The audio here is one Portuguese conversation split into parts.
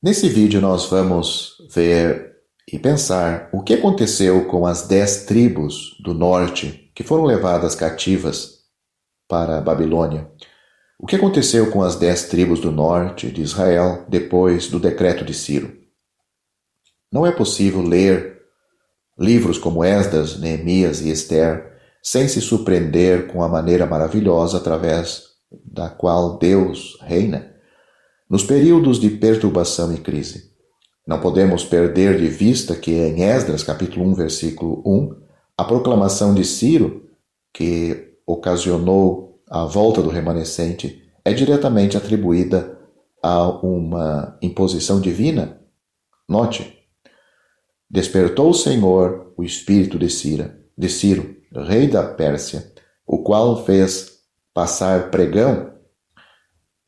Nesse vídeo nós vamos ver e pensar o que aconteceu com as 10 tribos do norte que foram levadas cativas para a Babilônia. O que aconteceu com as 10 tribos do norte de Israel depois do decreto de Ciro? Não é possível ler livros como Esdras, Neemias e Ester sem se surpreender com a maneira maravilhosa através da qual Deus reina nos períodos de perturbação e crise. Não podemos perder de vista que em Esdras, capítulo 1, versículo 1, a proclamação de Ciro, que ocasionou a volta do remanescente, é diretamente atribuída a uma imposição divina. Note, despertou o Senhor o espírito de Ciro, rei da Pérsia, o qual fez passar pregão.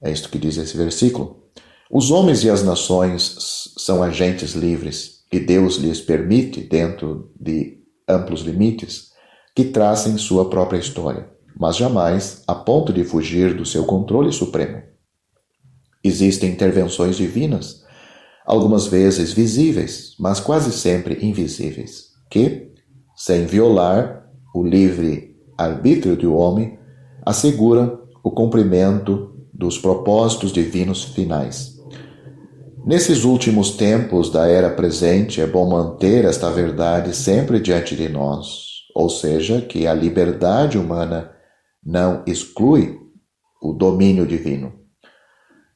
É isto que diz esse versículo. Os homens e as nações são agentes livres e Deus lhes permite, dentro de amplos limites, que tracem sua própria história, mas jamais a ponto de fugir do seu controle supremo. Existem intervenções divinas, algumas vezes visíveis, mas quase sempre invisíveis, que, sem violar o livre arbítrio do homem, asseguram o cumprimento dos propósitos divinos finais. Nesses últimos tempos da era presente, é bom manter esta verdade sempre diante de nós, ou seja, que a liberdade humana não exclui o domínio divino.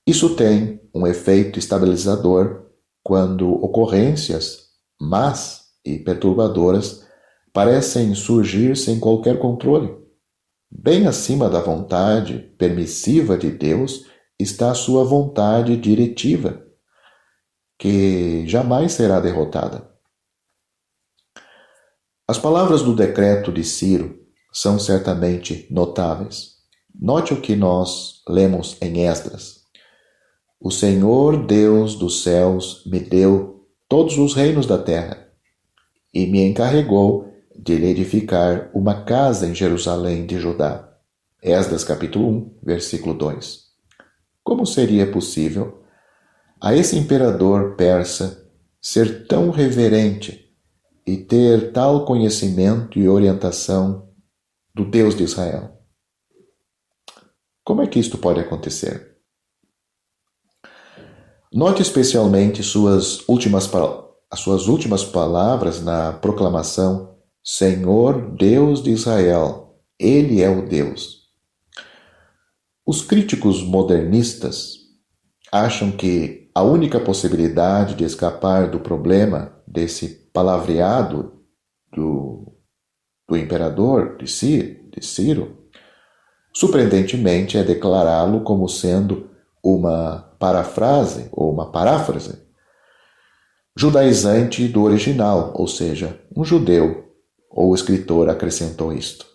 Isso tem um efeito estabilizador quando ocorrências más e perturbadoras parecem surgir sem qualquer controle. Bem acima da vontade permissiva de Deus está a sua vontade diretiva, que jamais será derrotada. As palavras do decreto de Ciro são certamente notáveis. Note o que nós lemos em Esdras. O Senhor Deus dos céus me deu todos os reinos da terra e me encarregou de lhe edificar uma casa em Jerusalém de Judá. Esdras capítulo 1, versículo 2. Como seria possível a esse imperador persa ser tão reverente e ter tal conhecimento e orientação do Deus de Israel? Como é que isto pode acontecer? Note especialmente as suas últimas palavras na proclamação: Senhor Deus de Israel, Ele é o Deus. Os críticos modernistas acham que a única possibilidade de escapar do problema desse palavreado do imperador de Ciro, surpreendentemente, é declará-lo como sendo uma parafrase ou uma paráfrase judaizante do original, ou seja, um judeu ou escritor acrescentou isto.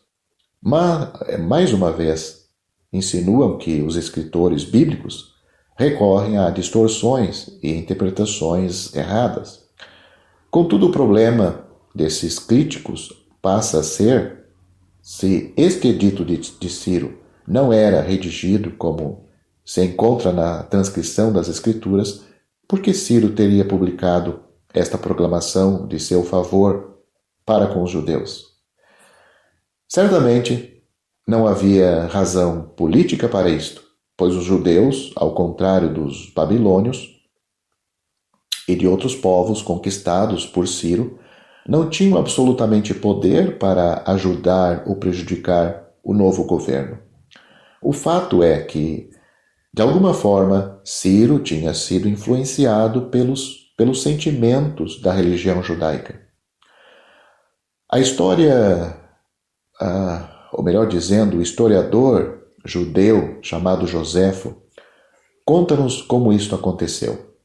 Mas, mais uma vez, insinuam que os escritores bíblicos recorrem a distorções e interpretações erradas. Contudo, o problema desses críticos passa a ser se este edito de Ciro não era redigido como se encontra na transcrição das Escrituras, por que Ciro teria publicado esta proclamação de seu favor para com os judeus? Certamente não havia razão política para isto, pois os judeus, ao contrário dos babilônios e de outros povos conquistados por Ciro, não tinham absolutamente poder para ajudar ou prejudicar o novo governo. O fato é que, de alguma forma, Ciro tinha sido influenciado pelos sentimentos da religião judaica. A história, ou melhor dizendo, o historiador judeu chamado Joséfo conta-nos como isto aconteceu.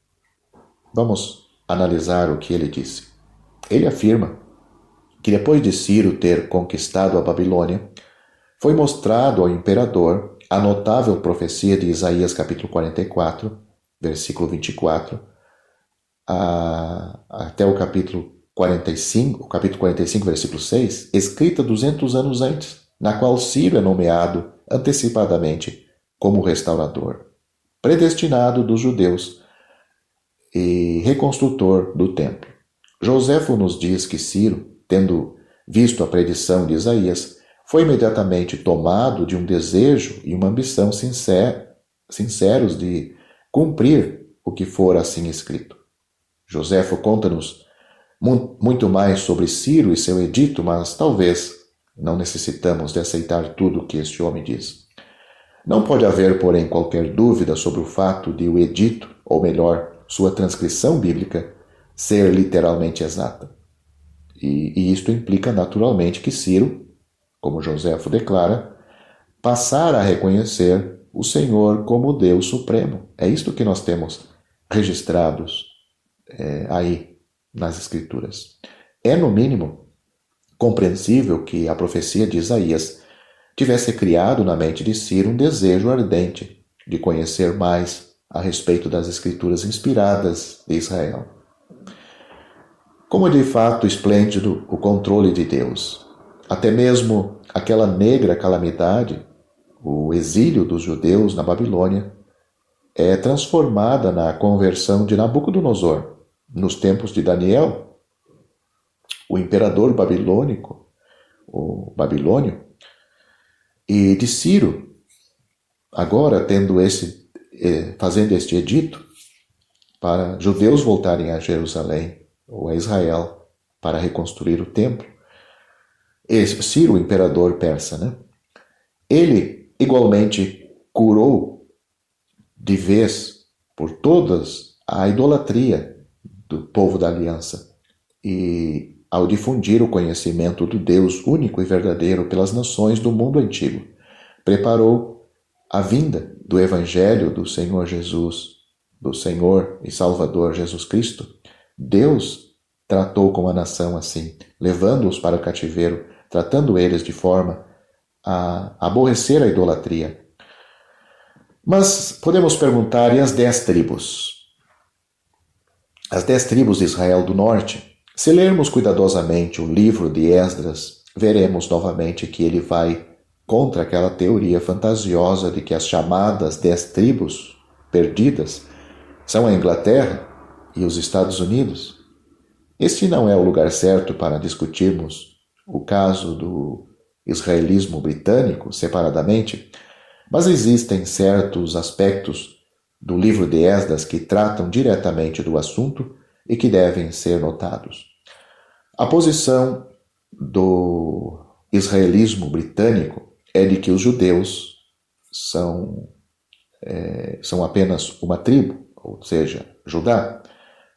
Vamos analisar o que ele disse. Ele afirma que depois de Ciro ter conquistado a Babilônia, foi mostrado ao imperador a notável profecia de Isaías capítulo 44, versículo 24, até o capítulo 45, versículo 6, escrita 200 anos antes, na qual Ciro é nomeado antecipadamente como restaurador, predestinado dos judeus e reconstrutor do templo. Joséfo nos diz que Ciro, tendo visto a predição de Isaías, foi imediatamente tomado de um desejo e uma ambição sinceros de cumprir o que for assim escrito. Joséfo conta-nos muito mais sobre Ciro e seu edito, mas talvez não necessitamos de aceitar tudo o que este homem diz. Não pode haver, porém, qualquer dúvida sobre o fato de o edito, ou melhor, sua transcrição bíblica, ser literalmente exata. E isto implica naturalmente que Ciro, como Joséfo declara, passar a reconhecer o Senhor como Deus Supremo. É isto que nós temos registrados aí nas Escrituras. É, no mínimo, compreensível que a profecia de Isaías tivesse criado na mente de Ciro um desejo ardente de conhecer mais a respeito das Escrituras inspiradas de Israel. Como de fato esplêndido o controle de Deus. Até mesmo aquela negra calamidade, o exílio dos judeus na Babilônia, é transformada na conversão de Nabucodonosor. Nos tempos de Daniel, o imperador babilônico, o babilônio, e de Ciro, agora fazendo este edito para judeus voltarem a Jerusalém ou a Israel para reconstruir o templo. Ciro, o imperador persa, né? Ele igualmente curou de vez por todas a idolatria do povo da aliança e, ao difundir o conhecimento do Deus único e verdadeiro pelas nações do mundo antigo, preparou a vinda do Evangelho do Senhor Jesus, do Senhor e Salvador Jesus Cristo. Deus tratou com a nação assim, levando-os para o cativeiro, tratando eles de forma a aborrecer a idolatria. Mas podemos perguntar, e as 10 tribos? As 10 tribos de Israel do Norte? Se lermos cuidadosamente o livro de Esdras, veremos novamente que ele vai contra aquela teoria fantasiosa de que as chamadas 10 tribos perdidas são a Inglaterra e os Estados Unidos. Este não é o lugar certo para discutirmos o caso do israelismo britânico separadamente, mas existem certos aspectos do livro de Esdras que tratam diretamente do assunto e que devem ser notados. A posição do israelismo britânico é de que os judeus são apenas uma tribo, ou seja, Judá,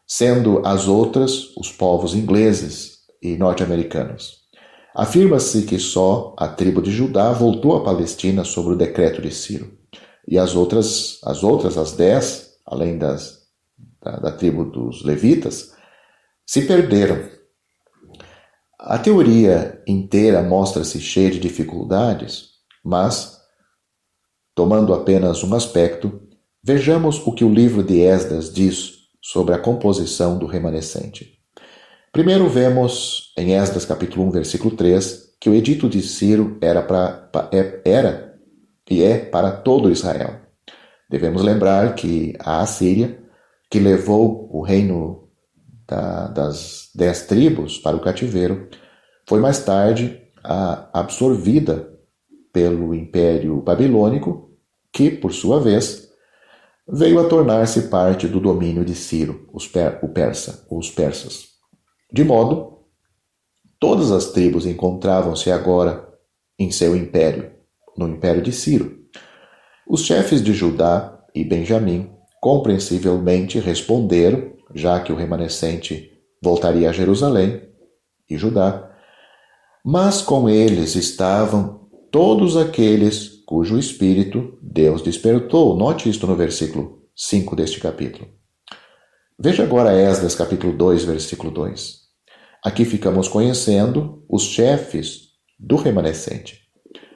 sendo as outras os povos ingleses e norte-americanos. Afirma-se que só a tribo de Judá voltou à Palestina sobre o decreto de Ciro. E as outras, as 10, além da tribo dos levitas, se perderam. A teoria inteira mostra-se cheia de dificuldades, mas, tomando apenas um aspecto, vejamos o que o livro de Esdras diz sobre a composição do remanescente. Primeiro vemos em Esdras capítulo 1, versículo 3, que o edito de Ciro era e é para todo Israel. Devemos lembrar que a Assíria, que levou o reino das 10 tribos para o cativeiro, foi mais tarde absorvida pelo Império Babilônico, que, por sua vez, veio a tornar-se parte do domínio de Ciro, os persas. De modo, todas as tribos encontravam-se agora em seu império, no império de Ciro. Os chefes de Judá e Benjamim compreensivelmente responderam, já que o remanescente voltaria a Jerusalém e Judá, mas com eles estavam todos aqueles cujo espírito Deus despertou. Note isto no versículo 5 deste capítulo. Veja agora Esdras capítulo 2, versículo 2. Aqui ficamos conhecendo os chefes do remanescente.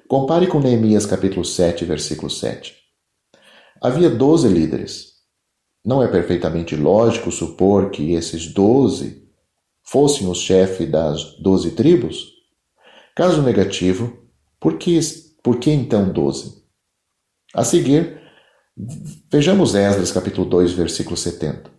Compare com Neemias capítulo 7, versículo 7. Havia 12 líderes. Não é perfeitamente lógico supor que esses 12 fossem os chefes das 12 tribos? Caso negativo, por que então 12? A seguir, vejamos Esdras capítulo 2, versículo 70.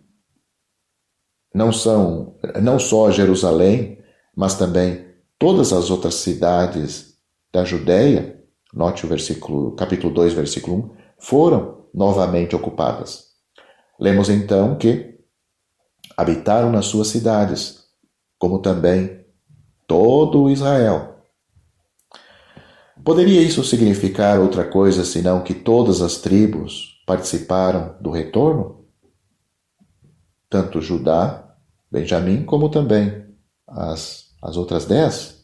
não só Jerusalém, mas também todas as outras cidades da Judéia, note o capítulo 2, versículo 1, foram novamente ocupadas. Lemos então que habitaram nas suas cidades, como também todo Israel. Poderia isso significar outra coisa senão que todas as tribos participaram do retorno? Tanto Judá, Benjamim, como também as outras 10?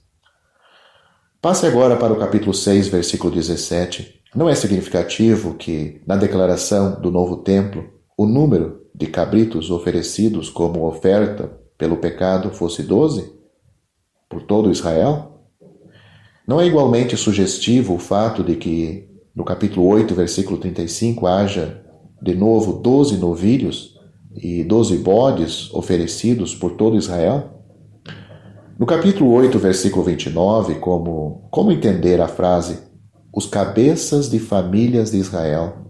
Passe agora para o capítulo 6, versículo 17. Não é significativo que, na declaração do novo templo, o número de cabritos oferecidos como oferta pelo pecado fosse 12? Por todo Israel? Não é igualmente sugestivo o fato de que, no capítulo 8, versículo 35, haja, de novo, 12 novilhos e 12 bodes oferecidos por todo Israel? No capítulo 8, versículo 29, como entender a frase os cabeças de famílias de Israel,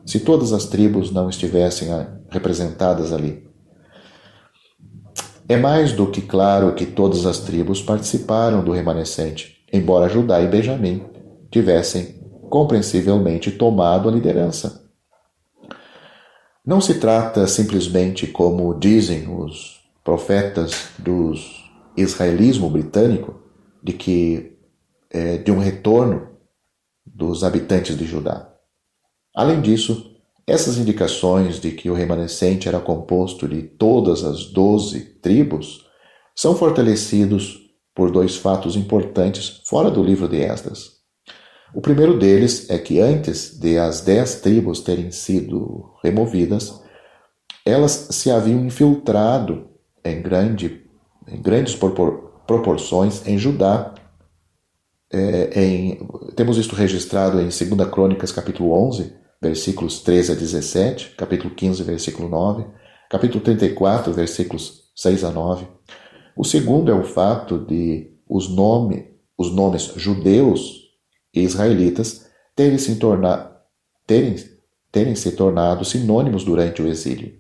se todas as tribos não estivessem representadas ali? É mais do que claro que todas as tribos participaram do remanescente, embora Judá e Benjamim tivessem compreensivelmente tomado a liderança. Não se trata simplesmente, como dizem os profetas do israelismo britânico, de um retorno dos habitantes de Judá. Além disso, essas indicações de que o remanescente era composto de todas as 12 tribos são fortalecidos por dois fatos importantes fora do livro de Esdras. O primeiro deles é que antes de as 10 tribos terem sido removidas, elas se haviam infiltrado em grandes proporções em Judá. Temos isto registrado em 2 Crônicas, capítulo 11, versículos 13 a 17, capítulo 15, versículo 9, capítulo 34, versículos 6 a 9. O segundo é o fato de os nomes judeus e israelitas terem se tornado sinônimos durante o exílio.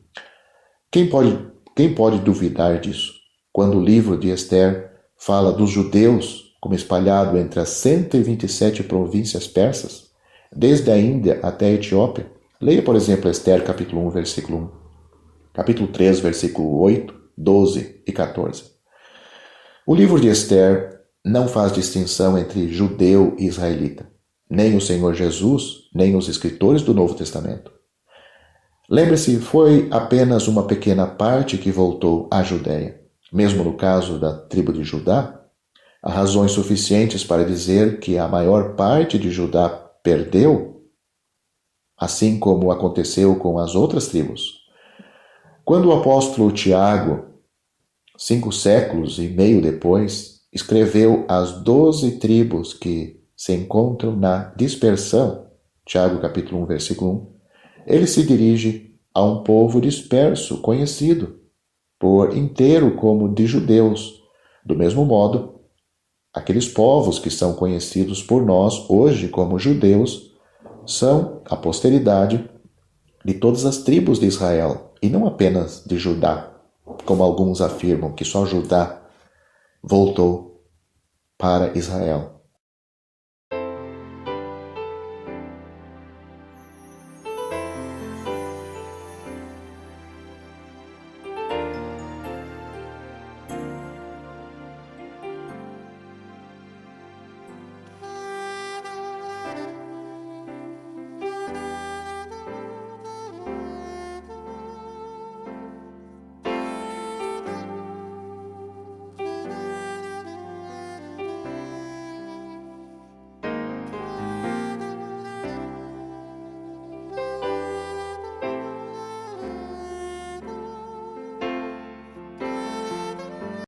Quem pode duvidar disso? Quando o livro de Esther fala dos judeus como espalhado entre as 127 províncias persas, desde a Índia até a Etiópia. Leia, por exemplo, Esther, capítulo 1, versículo 1. Capítulo 3, versículo 8, 12 e 14. O livro de Esther não faz distinção entre judeu e israelita, nem o Senhor Jesus, nem os escritores do Novo Testamento. Lembre-se, foi apenas uma pequena parte que voltou à Judéia. Mesmo no caso da tribo de Judá, há razões suficientes para dizer que a maior parte de Judá perdeu, assim como aconteceu com as outras tribos. Quando o apóstolo Tiago, 5 séculos e meio depois, escreveu as 12 tribos que se encontram na dispersão, Tiago capítulo 1, versículo 1, ele se dirige a um povo disperso, conhecido por inteiro como de judeus. Do mesmo modo, aqueles povos que são conhecidos por nós hoje como judeus são a posteridade de todas as tribos de Israel, e não apenas de Judá, como alguns afirmam que só Judá voltou para Israel.